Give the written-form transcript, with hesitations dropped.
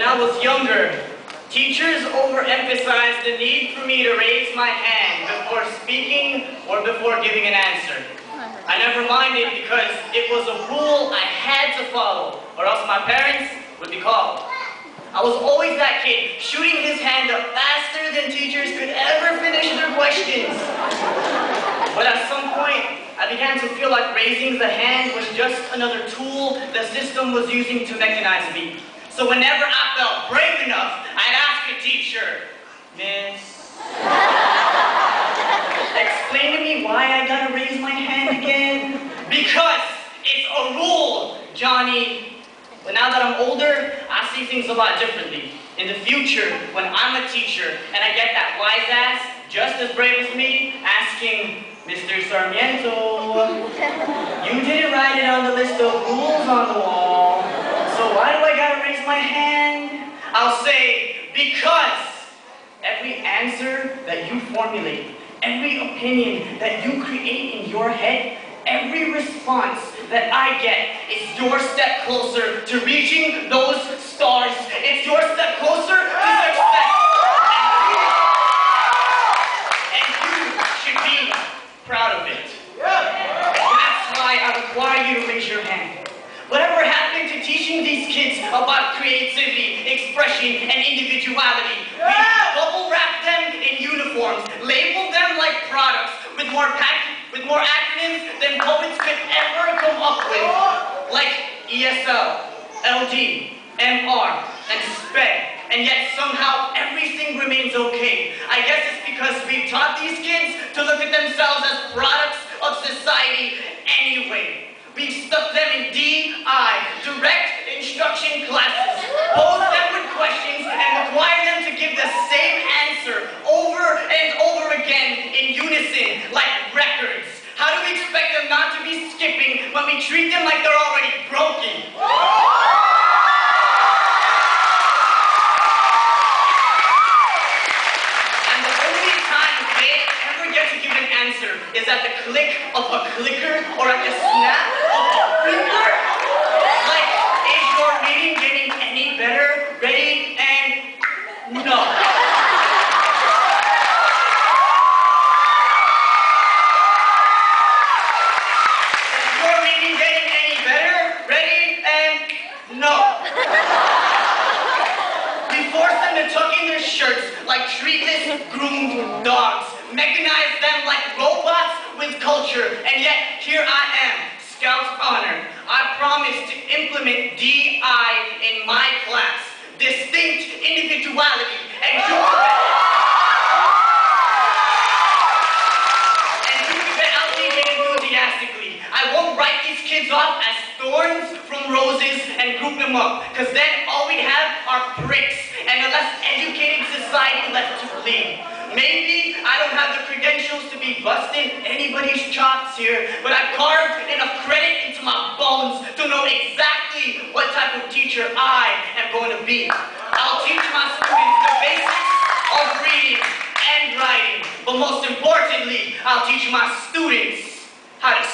When I was younger, teachers overemphasized the need for me to raise my hand before speaking or before giving an answer. I never minded because it was a rule I had to follow, or else my parents would be called. I was always that kid, shooting his hand up faster than teachers could ever finish their questions. But at some point, I began to feel like raising the hand was just another tool the system was using to mechanize me. So whenever I felt brave enough, I'd ask a teacher, "Miss, explain to me why I gotta raise my hand again?" Because it's a rule, Johnny. But now that I'm older, I see things a lot differently. In the future, when I'm a teacher and I get that wise ass, just as brave as me, asking, "Mr. Sarmiento, you didn't write it on the list of rules on the wall, so why do I gotta raise my hand?" I'll say, because every answer that you formulate, every opinion that you create in your head, every response that I get is your step closer to reaching those stars. It's your step closer to success. And you should be proud of it. That's why I require you to raise your hand. Whatever happened to teaching these kids about creativity, expression, and individuality? We bubble wrap them in uniforms, label them like products with more acronyms than poets could ever come up with, like ESL, LD, MR, and SPED, and yet somehow everything remains okay. I guess it's because we've taught these kids to look at themselves as products of society anyway. We've stuck them in DI, direct instruction classes, posed them with questions, and required them to give the same answer over and over again in unison, like records. How do we expect them not to be skipping when we treat them like they're already broken? And the only time they ever get to give an answer is at the click of a clicker or at the snap of a finger. Like, is your reading getting any better? Ready and no. Shirts like treatless, groomed dogs, mechanize them like robots with culture, and yet here I am, Scout's honor. I promise to implement DI in my class, distinct individuality and I'll leave it enthusiastically. I won't write these kids off as thorns from roses and group them up, because then all we have are bricks and a less educated society left to bleed. Maybe I don't have the credentials to be busting anybody's chops here, but I've carved enough credit into my bones to know exactly what type of teacher I am going to be. I'll teach my students the basics of reading and writing, but most importantly, I'll teach my students how to